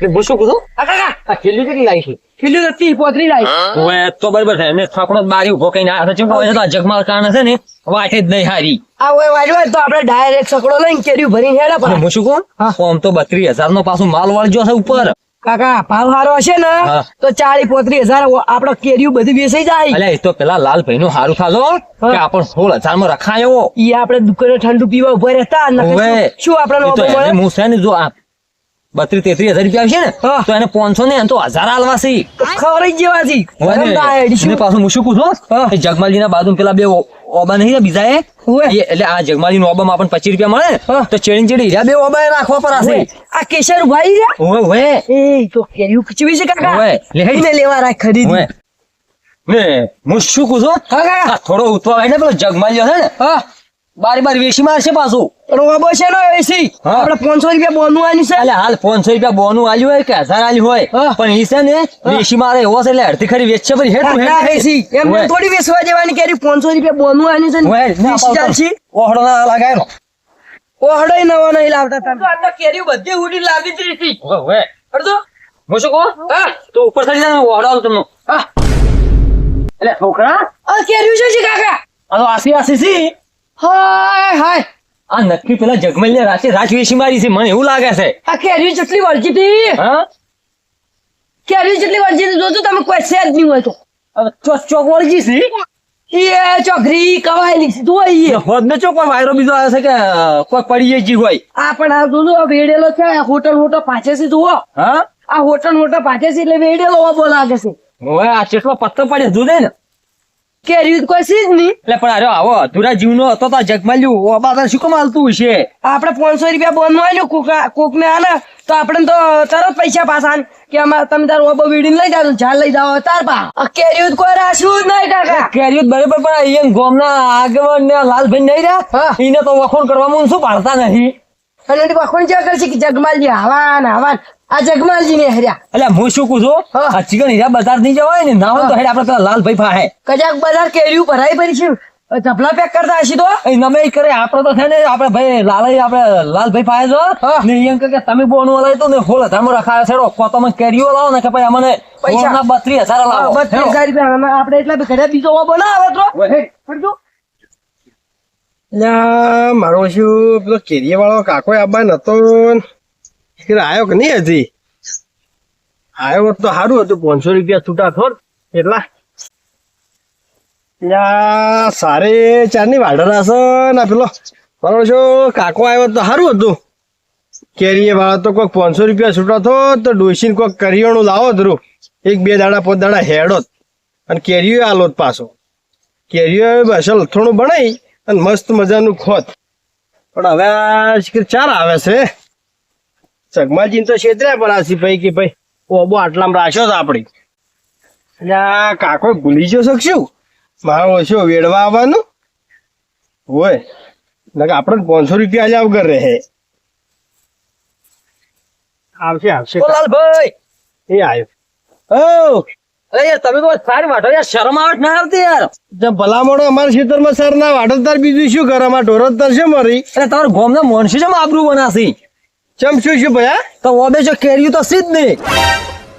હું શું કીધું કાકા આ ખીલ્લી કેટલી લાવી છે ખીલ્યું નથી પોતરી લાવી ઓએ તો બરાબર છે ને ઠાકોર બારી ઉભો કઈને આ છે તો જગમાલ કારણે છે ને વાટે જ નહીં હારી આ ઓય વાડવા તો આપણે ડાયરેક્ટ સકડો લઈને કેર્યું ભરીને હેડા અને પર હું શું કહું આમ તો 32,000 નો પાછું માલ વાળજો છે ઉપર કાકા ભાવ સારો હશે ને હા. તો 40-35,000 આપડે કેર્યું બધી વેચાઈ જાય અલ્યા એ તો પેલા લાલભાઈ નું હારું થાજો કે આપણ 16,000 માં રખાયો ઈ આપણે દુકાને ઠંડુ પીવા ઉભા રહેતા નકર ઓવે. શું આપણે એ તો નોબો એને મળે હું છે ને જો આ 32-33,000 રૂપિયા આવશે ને હા. તો એને 500 ને એમ તો 1000 આલવા છે ખવરાઈ જેવાથી હોય ને. રમતા હેડી અને શું પાછું હું શું કહું છું એ જગમાલજી ના બાજુ પેલા બે ઓબા નહીં રહ્યા બીજા ઓવે. એટલે આ જગમાલજી નો ઓબામાં આપણને 25 રૂપિયા મળે હા. ને તો ચેડી ચેડી હીરા બે ઓબા એ રાખવા પર ઓવે. હશે આ કેશર ભાઈ રહ્યા ઓવે ઓવે એ તો કેર્યું ખીચવી છે કાકા ઓવે. લે હેડ. એને લેવા રાખ ખરીદી ઓવે. ને હું શું કહું છું હા કાકા આ થોડો ઉતવા હોય ને પેલો જગમાલજી છે ને હા બારી બારી વેચી મારશે પાછું રોબો છે ને એસી હા. આપણે 500 રૂપિયા બોનું આલ્યું છે એટલે હાલ 500 રૂપિયા બોનું આલ્યું હોય કે 1000 આલ્યું હોય હા. પણ ઈ છે ને વેચી મારે એવો છે એટલે અડધી ખરી વેચશે પછી હેડ તું ના, હેડ એસી એમ ઓવે. થોડી વેચવા જવાની કેરી 500 રૂપિયા બોનું આલ્યું છે ઓવે, ને ના વેચી પાડતો. ચાલશે ઓહળો ના લગાયરો ઓહડોય નવો નહીં લાવતા તમે આ તો કેરી બધી ઉડી લાવી જ રીતી ઓવે ઓવે અડધો હું શું કહું હા તો ઉપર ચડી જા ને ઓહળો આલું તમને હા એટલે છોકરા આ કેરી શું છે કાકા આ તો આસી આસી સી હાય હાય આ નક્કી પેલા જગમલ ને રાતે રાત વેચી મારી છે મને એવું લાગે છે આ કેરી જેટલી વળજી હતી હા કેરી જેટલી વળજી હતી જોજો તમે કોઈ છે જ નહીં હોય તો હવે ચોક ચોક વળગી છે એ ચોકરી કવાયેલી છે તો ઈ હોદ ને ચોક પર વાયરો બીજો આવે છે કે કોઈ પડી જી હોય આ પણ આ જોજો આ વેડેલો છે આ હોટલ પાછે છે જુઓ હા આ હોટલ પાછે છે એટલે વેડેલો ઓબો લાગે છે હવે આ ચેટલો પત્તો પડે જુદે ને કેરી કોઈ છે જ નહીં એટલે પણ અરે આવો અધૂરા જીવનો હતો તો જગમાલ્યું ઓબા તાર શું કમ હાલતું હશે આપણે 500 રૂપિયા બોનું આલ્યું કોક ને આલે તો આપણે તો તરત પૈસા પાછા આલે કે આમાં તમે તાર ઓબો વીડીને લઈ જાવ ઝાડ લઈ જાવ તાર પા આ કેરીયું કોઈ રાખ્યું જ નહીં કાકા કેરીઓ જ બરાબર પણ અહીંયા ગોમના આગેવાન ને લાલભાઈ નહીં રહ્યા હા. એને તો વખોણ કરવામાં શું પાડતા નહીં અને એની વખોણ ક્યાં કરશે કે જગમાલજી હવાન આ જગમાલજી ને હર્યા એટલે હું શું કહું છું હા. આ ચિકન હીરા બજાર નહીં જવાય ને ના હોય તો હેડ આપણે પેલા લાલભાઈ પાસે કજાક બજાર કેરીયું ભરાઈ ભરી છે ઝપલા પેક કરતા હશી તો એ નમે ઈ કરે આપણે તો છે ને આપણે ભાઈ લાલભાઈ આપણે લાલભાઈ પાસે જો હા. ને એમ કે તમે બોનું લાવી તો ને હોળ હજારમાં રખાય છેડો કો તમે કેરીઓ લાવો ને કે ભાઈ અમને પૈસા. પૈસા 32,000 લાવો 32,000 રૂપિયા અને આપણે એટલા બી ઘરે બીજો ઓબો ના આવે તો પડજો અલ્યા મારો શું પેલો કેરીયા વાળો કાકો આબા નતો આવ્યો કે નહીં હજી આવ્યો હોત તો સારું હતું 500 રૂપિયા છૂટા થોડ એટલા અલ્યા સારે ચારની વાઢર હશે ને પેલો મારો શું કાકો આવ્યો તો સારું હતું કેરીએ વાળો તો કોઈક 500 રૂપિયા છૂટા થો તો ડોસીને કોઈક કરિયાણું લાવો ધરું 1-2 દાડા 5 દાડા હેડો અને કેરીઓ આલો પાછો કેરીઓ અસલ થોડું બનાવી અને મસ્ત મજાનું ખોત પણ હવે આ શિખર ચાર આવે છે જગમાલજી તો છેતર્યા પણ આસી ભાઈ કે ભાઈ ઓબો આટલામાં રાખ્યો છે આપડી એટલે આ કાકો ભૂલી ગયો શકશું મારો ઓછો વેડવા આવવાનું હોય એટલે આપણે 500 રૂપિયા આલ્યા વગર રહે આવશે આવશે ઓ લાલભાઈ એ આવ્યો ઓ અરે યાર તમે તો સારી વાટો યાર શરમ આવે ના આવતી યાર જે ભલામણો અમારા ખેતરમાં સર ના વાડતદાર બીજું શું કરે અમારા ઢોરતદાર છે મારી એટલે તમારા ગોમના મોણસી છે આબરૂ બનાસી ચમ શું ભયા તો ઓબે જો કેરીયું તો સીધ નહીં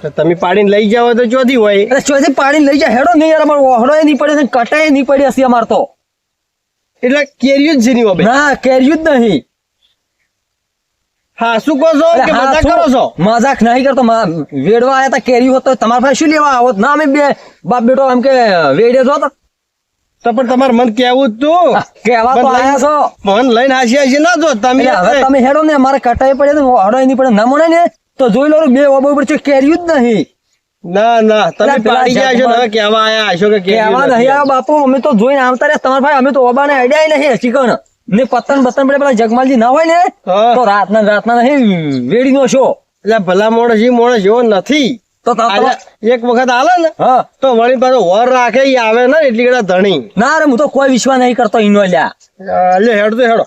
તો તમે પાડીને લઈ જાવ તો ચોથી હોય એટલે ચોથી પાડી લઈ જાય હેડો નહીં યાર અમારો ઓહડો નહીં પડે છે કટાય નહીં પડી હશે અમાર તો એટલે કેરીઓ જ છે ની બાબે ના કેરીયું જ નહીં હા શું કહો છો અરે કે હા, મજાક શું? કરો છો મજાક નહીં કરતો વેડવા આયા તા કેરી હોત તો તમારા પાસે શું લેવા આવત ના અમે બે બાપ બેટો એમ કે વેડે જો તો પણ તમારે મન કેવું જ તું કેવા તો આયા છો મન લઈને હાસી હાસી ના જો તમે એટલે હવે તમે હેડો ને અમારે કટાઈ પડે તો હડો નહીં પડે ના મળે ને તો જોઈ લો બે ઓબો ઉપર છે કેરીયું જ નહીં ના ના તમે એટલે પેલા પાડી ગયા છો ને હવે જગમાં- કેવા આયા હશો કે કેવા કેરીઓ નહીં નથી. આવ્યા બાપુ અમે તો જોઈને આવતા રહ્યા તમારા ભાઈ અમે તો ઓબાને અડ્યા નહીં ચિકન ને પતન બતન પડે પેલા જગમાલજી ના હોય ને હા. તો રાતના નહીં વેડી નો શો એટલે ભલા મોણસ ઈ મોણસ જેવો નથી તો આજે એક વખત આલે ને હા તો વળી પાછો વર રાખે ઈ આવે ને એટલી ગળા ધણી ના રે હું તો કોઈ વિશ્વાસ નહીં કરતો ઈનો લ્યા લે હેડ તો હેડો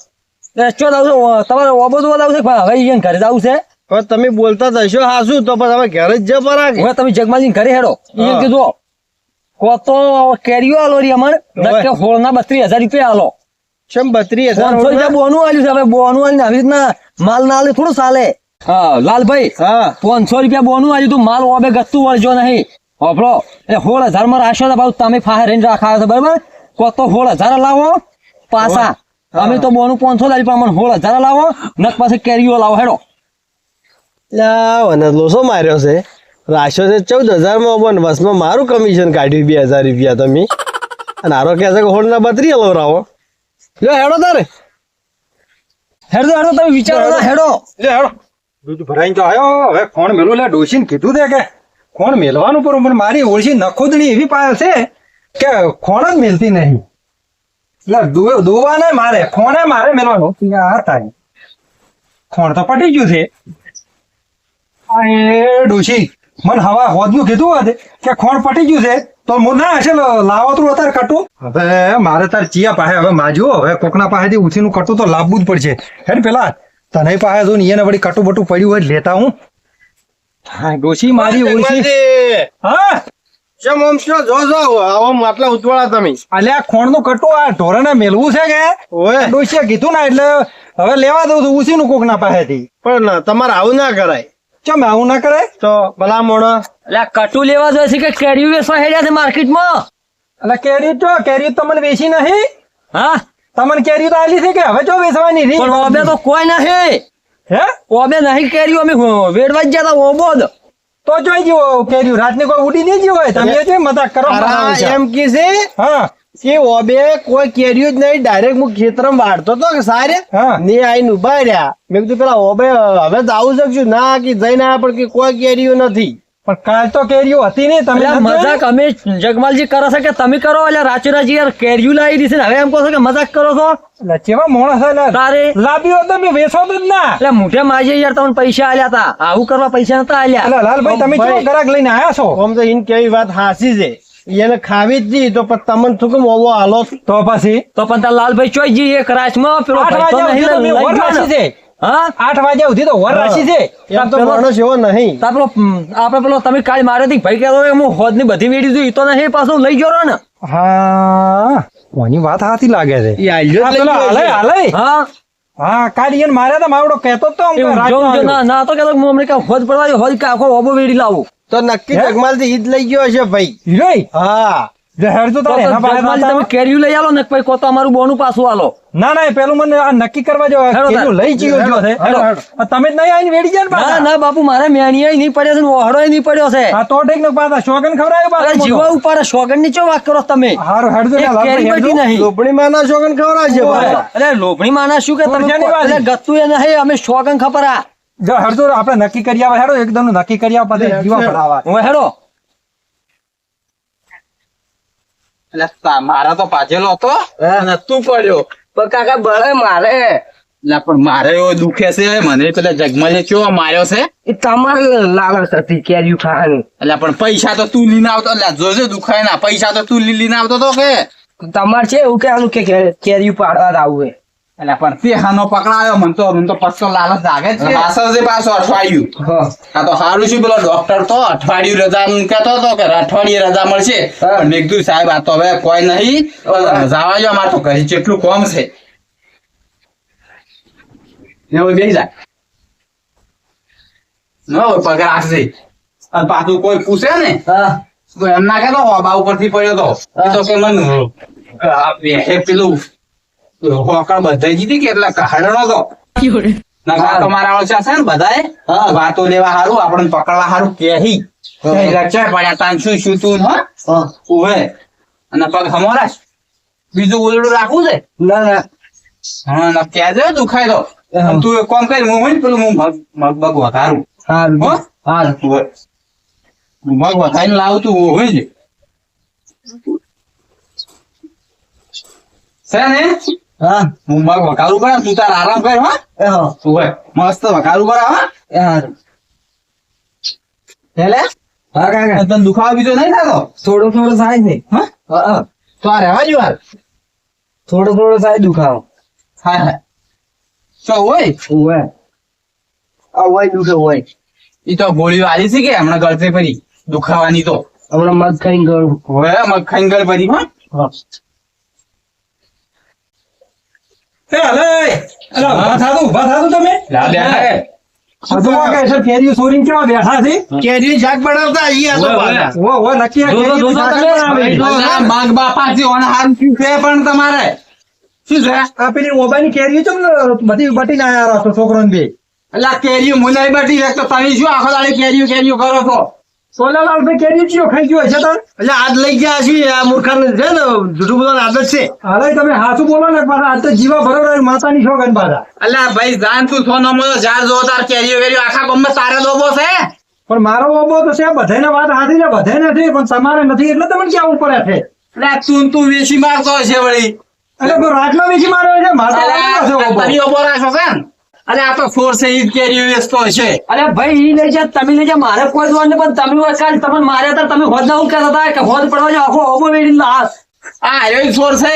ચો દાવ છે તમારે ઓબો તો દાવ છે પણ હવે ઈ ઘરે જાવ છે હવે તમે બોલતા થશો હાસુ તો પછી હવે ઘરે જ જ પરાગે હવે તમે જગમાલજી ઘરે હેડો ઈ હા. કીધું કો તો કેરીઓ આલો રી અમર નક્કે હોળના 32,000 રૂપિયા આલો ચમ 32,000 500 રૂપિયા બોનું આલ્યું છે હવે બોનું આલીને આવી રીતના માલ ના આલે થોડું ચાલે હા લાલભાઈ હા 500 રૂપિયા બોનું આજે તું માલ ઓબે ગતું વળજો નહીં હોફળો એ 16,000 માં રાખ્યો તો ભાવ તમે ફાહે રહીને રાખાયો છે બરાબર કોક તો 16,000 લાવો પાછા અમે તો બોનું 500 લાવી પણ મને 16,000 લાવો નક પાસે કેરીઓ લાવો હેડો અને લોસો માર્યો છે રાખ્યો છે 14,000 માં પણ બસમાં મારું કમિશન કાઢ્યું 2,000 રૂપિયા તમે અને આરો કહે છે કે હોળના 32 લવરાવો લે હેડો તારે હેડો તમે વિચારો ના હેડો લે હેડો દૂધ ભરાઈને તો આવ્યો હવે કોણ મેલું લે ડોશીને કીધું તે કે કોણ મેલવાનું પણ પણ મારી ઓળશી નખોદણી એવી પાય છે કે ખોણ જ મેલતી નહીં એટલે દોવા ને મારે ખોણે મારે મેલવાનું આ થાય ખોણ તો પટી ગયું છે આ એ ડોશી મને હવા હોદનું કીધું હોત કે ખોણ પટી ગયું છે તો હું ના હશે લાવો તું અત્યારે કટું હવે મારે તાર ચિયા પાસે હવે માજુ હવે કોકના પાસેથી ઉછીનું કટું તો લાવવું જ પડશે હેડ પેલા તને પાસે જો ને એને વળી કટું બટું પડ્યું હોય લેતા હું હા ડોશી મારી ઓળશી હા કેમ આમ છો જો આવો માટલા ઉતવાળા તમે અલ્યા ખોણનું કટું આ ઢોરને મેલવું છે કે ઓય ડોશીએ કીધું ને એટલે હવે લેવા દઉં છું ઉછીનું કોકના પાસેથી પણ તમારે આવું ના કરાય ચમ આવું ના કરાય તો ભલા મોણો એટલે કટુ લેવા જોઈએ છે કે કેરીઓ વેચવા હેડ્યા છે માર્કેટમાં એટલે કેરી તો મને વેચી નહીં હા તમને કેરી તો આલી છે કે હવે જો વેચવાની પણ ઓબે તો કોઈ નહીં હે ઓબે નહીં કેરીઓ અમે વેડવા જ જતા ઓબો જ તો જોઈ ગયો કેરી રાતની કોઈ ઉડી નહીં ગયો હોય તમે જે મજાક કરો એમ કે છે હા એ ઓબે કોઈ કેરીઓ જ નહીં ડાયરેક્ટ હું ખેતરમાં વાળતો તો કે સારે હા. ને આઈને ઉભા રહ્યા મેં કીધું પેલા ઓબે હવે તો આવું શકશું ના કે જઈને આયા પણ કે કોઈ કેરીઓ નથી પણ કાલ તો કેરીઓ હતી નહીં તમે એટલે નથી જોઈ? મજાક અમે જગમાલજી કરો છો કે તમે કરો એટલે રાચી યાર કેરીઓ લાવી દીધી છે ને હવે એમ કહો છો કે મજાક કરો છો એટલે ચેવા માણસ છે લે. તારે લાવ્યો તો મેં વેચો તો જ ના એટલે મોઢે માજી યાર તમને પૈસા આલ્યા હતા આવું કરવા પૈસા નતા આલ્યા એટલે લાલભાઈ તમે ભાઈ. કેવો ગ્રાહક લઈને આયા છો આમ તો એને કેવી વાત હાસી છે એને ખાવી જ નહીં તો પણ તમને થોડું ઓવો હાલો તો પછી તો પણ તાર લાલભાઈ ચોઈ જી એક રાચમાં પેલો 8 ભાઈ તો નહીં વાગ્યા સુધી તો મેં વર લઈ રાશી ગયો ને. છે હા 8 વાગ્યા સુધી તો વર રાશી છે એમ તો માણસ એવો નહીં તાર પેલો આપણે પેલો તમે કાલ માર્યો હતી ભાઈ કહેતો કે હું હોદ ની બધી વેડી જોઈ તો નહીં પાછો લઈ ગયો ને હા કોની વાત હાથી લાગે છે એ આલ્યો આ જ લઈ પેલો ગયો છે. હાલે હા હા કાલ એને માર્યા હતા માવડો કહેતો જ તો આમ કે એવું રાતનો જો આવ્યો. ના તો કહેતો કે હું હમણાં કાંઈ હોદ પડવા દે હોદ આખો ઓબો વેડી લાવું તો નક્કી હે? જગમાલથી ઈ જ લઈ ગયો છે ભાઈ હીરોય? હા જે હેડ તો તો તારે એના પાસે જગમાલજી હતા. તમે કેરીઓ લઈ આલો ને પછી કો તો અમારું બોનું પાછું આલો ના ના એ પેલું મને આ નક્કી કરવા જો હેડો તાર. કેવું લઈ ગયો હેડો, છે હેડો, હેડો. આ તમે જ નહીં આવીને વેડી ગયા ને ના પાછા? ના બાપુ મારે મેણીએ નહીં પડ્યો છે ને ઓહડો નહીં પડ્યો છે હા તો ઠીક ને પાછા શોગન ખવડાવ્યો અરે પાછો જીવા ઉપાડે શોગન ની ચો વાત કરો તમે હારું હેડ જો એક લાલભાઈ, કેરી હેડ જો. બચી નહીં લોપણી માના શોગન ખવડાવશે ઓય. પાછા. અરે લોભણી માના શું કે તમે ઓળખ્યાની વાત. એટલે ગતું એ નહીં અમે શોગન ખપરા જો હેડ જો આપણે નક્કી કરી આવા હેડો એકદમ નક્કી કરી આવા પછી હેડ, જીવા હેડ. પડાવા હું હેડો એટલે મારા તો પાછેલો હતો અને તું પડ્યો પણ કાકા બળે મારે એટલે પણ મારે એવો દુખે છે મને પેલા જગમાલે કેવો માર્યો છે એ તમારે લાલચ હતી કેરીઓ ખાવાની એટલે પણ પૈસા તો તું લઈને આવતો એટલે જોજે દુખાય ના પૈસા તો તું લઈને આવતો તો કે તમારે છે એવું કહેવાનું કે કેરીઓ પાડવા જ આવું હે. એટલે પણ તે હાનો પકડાયો મને તો પસ્તો લાલચ જાગે જ છે પાછળ છે પાછું અઠવાડિયું હા. આ તો સારું છે પેલો ડોક્ટર તો અઠવાડિયું રજા કહેતો હતો કે અઠવાડિયે રજા મળશે પણ મેં કીધું સાહેબ આ તો હવે કોઈ નહીં જવા જો અમારે તો ઘરે કેટલું કોમ છે એવું બેસી જાય ન હોય પગાર આપશે અને પાછું કોઈ પૂછે ને હા તો એમ ના કહેતો હોબા ઉપરથી પડ્યો તો એ તો કે મને પેલું હોકળ બધાઈ જીધી કે એટલે કહાડનો તો ના તો મારા ઓછા છે ને બધાએ વાતો લેવા હારું આપણને પકડવા હારું કેહી રચાય પડ્યા તાન શું શું તું હા ઉભે અને પગ હમોરાશ બીજું ઓલડું રાખવું છે ના ના હા ના કહેજે દુખાય તો અને તું એક કામ કરી હું હોય ને પેલું હું મગ બગ વધારું હા હો હા હોય મગ વધારીને લાવું તું હોય જ છે ને હા હું મગ વકારું કરે તું તાર આરામ કર હા એ હા તું હોય મસ્ત વકારું કરે હા એ હારું. એટલે હા કાકા તને દુખાવો બીજો નહીં થતો થોડો થોડો થાય છે હા હા તો આ રહેવા જો હાલ થોડો થોડો થાય દુખાવો હા હા તો હોય ઓવે આ હોય દુખે હોય ઈ તો ગોળીઓ આલી છે કે હમણાં ગળતે પડી દુખાવાની તો હમણાં મગ ખાઈને ગયું હવે મગ ખાઈને ગળ પડી હા હા એ હાલે અલા ઉભા થાતું તમે લા બેઠા બધું વાગે છે કેરીઓ ચોરીને કેવા બેઠા છે કેરી શાક બનાવતા અહીંયા તો પાછા. ઓ નક્કી આ જોજો, કેરીનું જોજો શાક તમે. બનાવે. અલ્યા, માગ બાપાજી ઓને હારું શું છે પણ તમારે શું છે આ પેલી ઓબાની કેરીઓ ચમ બધી બટીને આયા રહો છો છોકરોને બે એટલે કેરીઓ મુલાઈ બટી છે તો તમે શું આખો દાડે કેરીઓ કરો છો સોનાલાલ ભાઈ કેરીઓ ચિયો ખાઈ ગયો છે તાર એટલે આજ લઈ ગયા છીએ આ મૂર્ખાને છે ને જૂઠું બોલવાની આદત છે. હાલે તમે હાચું બોલો ને પાછા આ તો જીવા બરોબર માતાની શોગન પાછા અલ્યા ભાઈ જાન તું સોનો મોનો ઝાડ જો તાર કેરીઓ આખા ગામમાં તારે દોબો છે પણ મારો બાબો તો છે બધાને વાત હાથી છે બધાને નથી પણ તમારે નથી એટલે તમને કેવું પડે છે એટલે તું વેચી મારતો હશે વળી એટલે તો રાતનો વેચી માર્યો છે માતા અલ્યા, તમે ઉભો રાખો છે ને અરે આ તો સોર છે ઈ જ કેરીઓ વેચતો હશે અરે ભાઈ ઈ લઈ જા તમે લઈ જા મારે કોઈ જોવા નહીં પણ તમે કાલ તમને માર્યા હતા તમે હોદ ના હું કહેતા હતા કે હોદ પડવા જાવ આખો ઓબો વેડી લાસ આ આર્યો સોર છે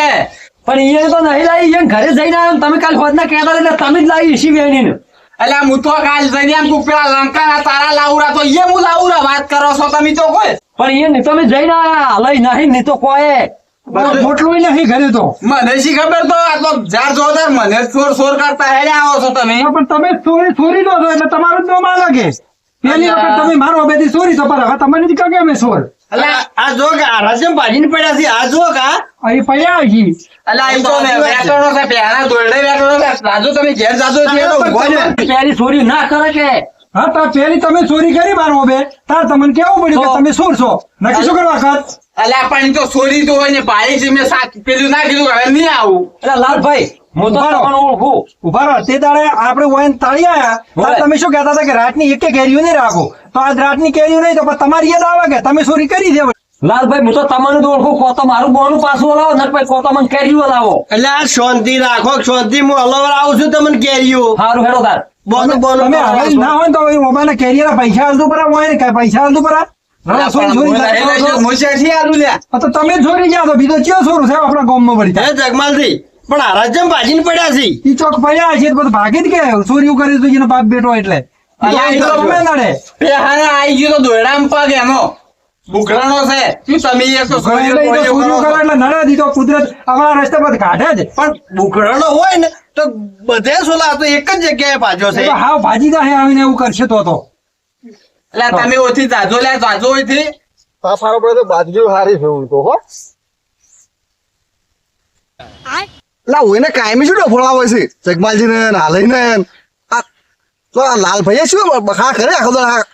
પણ ઈ તો નહીં લાવી ઈ ઘરે જઈને આવ્યો ને તમે કાલ હોદ ના કહેતા હતા એટલે તમે જ લાવી ઈસી વેણીને અલ્યા હું તો કાલ જઈને એમ તું પેલા લંકાના તારા લાવરા તો એ હું લાવરા વાત કરો છો તમે તો કોઈ પણ ઈ નહીં તમે જઈને આવ્યા લઈ નહીં નહીં તો કોઈ મોટલું નહીં ઘરે તો મને શી ખબર તો આ તો ઝાડ જોતા મને સોર કરતા હેડે આવો છો તમે પણ તમે ચોરી દો છો એટલે તમારું જ નામ અલગ છે પેલી વખત તમે મારો બેથી ચોરી તો પર હવે તમને જ કહો કે અમે ચોર અલ્યા આ જો કે આ રાજ્યમાં ભાજીને પડ્યા છે આ જો કે આ. અહીં પડ્યા છીએ અલ્યા એ તો વેટણો છે પેલા દોરડે વેટણો છે રાજુ તમે ઘેર જાજો છે તો ઉભો ને પેલી ચોરી ના કરે કે હા તો પેલી તમે ચોરી કરી મારો બે તાર તમને કેવું પડ્યું કે તમે ચોર છો નક્કી શું કરવા વખત અલ્યા પણ ઈ તો ચોરી તો હોય ને ભાઈ છે મેં સાત પેલું ના કીધું હવે નહીં આવું એટલે લાલભાઈ હું તો બરાબર. તમને ઓળખું ઉભા રહો તે દાડે આપણે ઓયન તાળી આયા તાર હોય. તમે શું કહેતા હતા કે રાતની એક કેરીઓ નહીં રાખો તો આજ રાતની કેરીઓ નહીં તો પણ તમારી યાદ આવે કે તમે ચોરી કરી છે લાલભાઈ હું તો તમને જ ઓળખું કો તો મારું બોનું પાછું લાવો ને પછી કો તો મને કેરીઓ લાવો એટલે આ શાંતિ રાખો શાંતિ હું હલવાર આવું છું તમને કેરીઓ સારું હેડો તાર બોનું બોનું તમે હવે ના હોય ને તો એ મોબાઈલ કેરીના પૈસા હાલતું પરા હોય ને કઈ પૈસા હાલતું પરા ના, ચોરી ચોરી થાય. મુસાથી આલું લ્યા આ તો તમે ચોરી ગયા તો બીજો ચિયો ચોરું છે આપણા ગામમાં વળી હે જગમાલજી પણ આ રાજ્યમાં ભાજીને પડ્યા છે ઈ ચોક પડ્યા છે તો બધું ભાગી જ કે ચોરીઓ કરી તો એનો બાપ બેટો એટલે અલ્યા, ઈ તો તમે નડે પેલા આઈ ગયો તો દોરડામાં પગ એનો બુકરાનો છે શું તમે એક તો એટલે ઈ તો ચોરીઓ કરે એટલે નડે જ. ઈ તો કુદરત અમારા રસ્તે પર કાઢે જ પણ બુકરાનો હોય ને તો બધે સોલા તો એક જ જગ્યાએ ભાજો છે એ તો હાવ ભાજી જાહે આવીને એવું કરશે તો એટલે તમે ઓથી જાજો લ્યા જાજો ઓથી ફારો પડે તો બાજુ હારી ફેવું તો હો લા ઓઈને કાયમી શું ડફોળાવે છે જગમાલજી ને હાલઈ ને આ તો આ લાલ ભાઈ શું બખા કરે આખો દાડો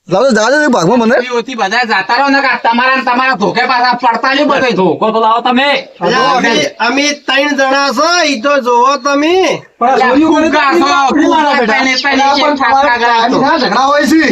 લાવ જાજો ભાગમાં મને તમે ઓથી બધા જાતા રહો ને કે તમારા ને તમારા ધોકે પાછા પડતા જ બધે ધોકો તો લાવો તમે અમે 3 જણા છો ઈ તો જોવો તમે પણ ચોરીઓ કરે તો ફૂગા છો, ઈ મારા ફૂગા બેટા. પેને પેને કેમ ઠાકરા કરાવતો? ઝઘડા હોય છે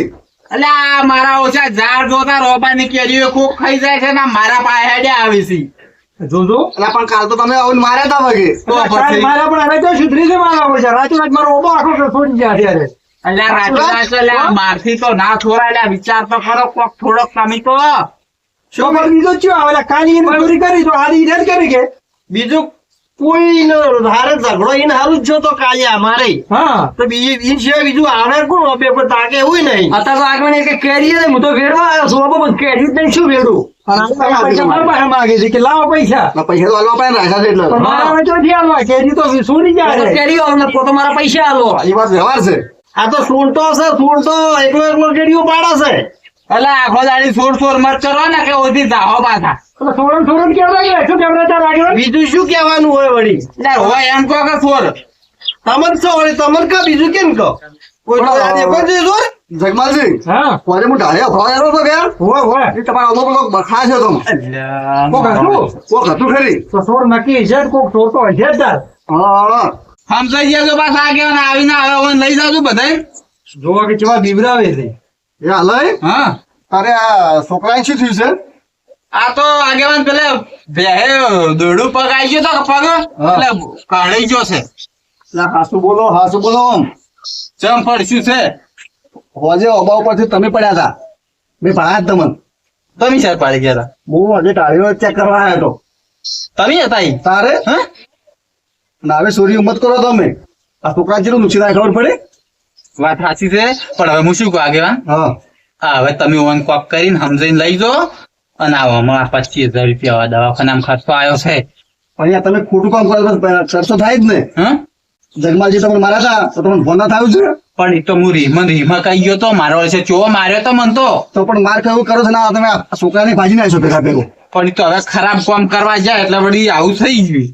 એટલે આ મારા ઓછા ઝાડ જોતા રોબાની કેરીઓ કોક ખાઈ જાય છે ને મારા પાસે હેડે આવી છે જોજો એટલે પણ કાલ તો તમે આવીને માર્યા તા વગે તો પછી મારા પણ હવે તો સુધરી છે મારા હોય છે રાતું રાત મારો ઓબો આખો છોડી ગયા અત્યારે અલ્યા રાજુ અલ્યા મારથી તો ના થોડા અલ્યા વિચાર તો કરો કોક થોડોક તમે તો શું મારે બીજો ચિયો આવેલા કાલી એને ચોરી કરી તો આલી ઈને જ કરી કે બીજું કોઈ હારે ઝઘડો ઈને હારું જ છો તો કાલે અમારે હા તો બીજી ઈ સિવાય બીજું આવે કોણ બે પર તાકે એવું નહીં અત્યારે તો આગળ એક કેરી છે હું તો વેડવા આવ્યો છું બાબા પણ કેરી જ નહીં શું વેડું પૈસા મારા પાસે માંગે છે કે લાવો પૈસા ના પૈસા તો આલવા પડે ને રાખ્યા છે એટલે પણ મારા હવે તો ધ્યાન હોય કેરી તો છોડી જાય છે. કેરી આવો ને તો મારા પૈસા આલો એ વાત વ્યવહાર છે આ તો સૂંટો છે સૂંટો એકલો કેરીઓ પાડે છે એટલે આખો દાડી સોર મત કરો ને કે ઓથી જાહો પાછા થોડું કેમ લાગે શું ટેમ્પરેચર લાગે બીજું શું કહેવાનું હોય વળી એટલે હોય એમ કહો કે સોર તમને શું વળી તમને કા બીજું કેમ કહો કોઈ તો યાદ એક જ જોર જગમાલજી હા કોને હું ઢાળ્યા ફળાયો તો ગયા હોય હોય એ તમારા અમુક લોકો બખા છે તમે કોક હતું કોક હતું ખરી તો સોર નક્કી છે કોક સોર તો હશે જ તાર. હા સમજાઈ ગયા પાછા આગળ આવીને હવે ઓન લઈ જાજો બધાય જોવા કે કેવા બીવરાવે છે એ હાલય હા તારે આ છોકરાને શું થયું છે આ તો આગેવાન પેલે બેહે દોડું પગ આવી ગયો તો પગ એટલે કાઢી ગયો છે એટલે હાસુ બોલો ચમ પડશું છે હોજે ઓબા ઉપરથી તમે પડ્યા હતા મેં ભણાયા જ તમને તમે શેર પાડી ગયા હું હજે ટાળીઓ ચેક કરવા આવ્યો હતો હતા તમે હતા ઈ? તારે હા ના હવે સોરી મત કરો તમે આ છોકરા જેટલું નુકસાન થાય ખબર પડે વાત સાચી છે પણ હવે હું શું કહું આગેવાન હા હા હવે તમે ઓન કોક કરીને સમજાઈને લઈ જાઓ અને આવામાં 25,000 રૂપિયા દવાખાનામાં ખર્ચો આવ્યો છે પણ યાર તમે ખોટું કામ કરો તો ખર્ચો થાય જ ને હા જગમાલજી તમને માર્યા હતા તો તમને ફોન ના થયું છે પણ એ તો હું રીમાં કહી ગયો તો મારો છે ચો માર્યો તો મન તો પણ માર કેવું કરો છો ના તમે આ છોકરાને ભાજી નાખશો ભેગા ભેગો પણ એ તો હવે ખરાબ કામ કરવા જાય એટલે વળી આવું થઈ ગયું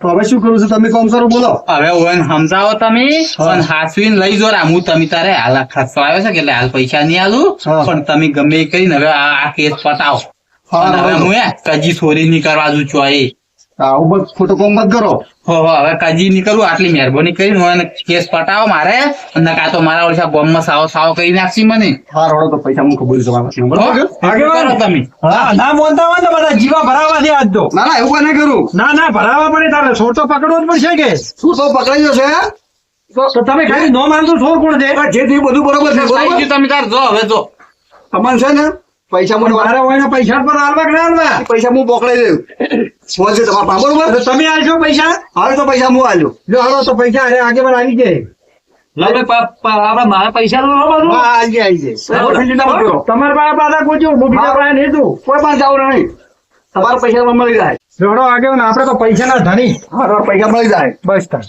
તો હવે શું કરું છું તમે કામ કરો બોલો હવે ઓન સમજાવો તમે અને હાસવીને લઈ જો હું તમે તારે હાલ ખર્ચો આવ્યો છે કે એટલે હાલ પૈસા નહીં આલું હા. પણ તમે ગમે એ કરીને હવે આ કેસ પતાવો હા, અને હવે હા. હું કજી સોરી નહીં કરવા દઉં છું એ આવું બધું ખોટો કામ મત કરો હવે કજી નહીં કરું આટલી મહેરબાની કરીને હું એને કેસ પટાવો મારે અને કાં તો મારા ઓળખા બોમ્બમાં સાવો કરી નાખશી મને હા રોડો તો પૈસા હું ખબર છે હો? બરાબર કરો તમે હા ના મોનતા હોય ને બધા જીવા ભરાવા દે આજ તો ના ના એવું નહીં કરું ના ભરાવા પડે તારે સોર તો પકડવો જ પડશે કે શું તો પકડાઈ જશે તો તમે ખાલી નો માનતો સોર કોણ છે જે થયું બધું બરોબર છે થઈ બરોબર ગયું, તમે તાર જો હવે જો તમારે છે ને પૈસા મને મારા હોય પૈસા પર હાલવા કે ના હાલવા પૈસા હું પકડાઈ દઉં ફોન છે તમારા પાસે તો બરોબર તમે આલશો પૈસા હવે તો પૈસા હું આલ્યો જો હાલો તો પૈસા અરે આગેવાન આવી જાય આપડે મારા પૈસા નો હા આવી જાય ચિંતા મત કરો તમારા પાસે પાછા કોઈ હું બીજા પાસે નહીં તું કોઈ પાસે જવું નહીં તમારા પૈસા મળી જાય જોડો આગેવાન આપણે તો પૈસા ના ધણી હા પૈસા મળી જાય બસ તાર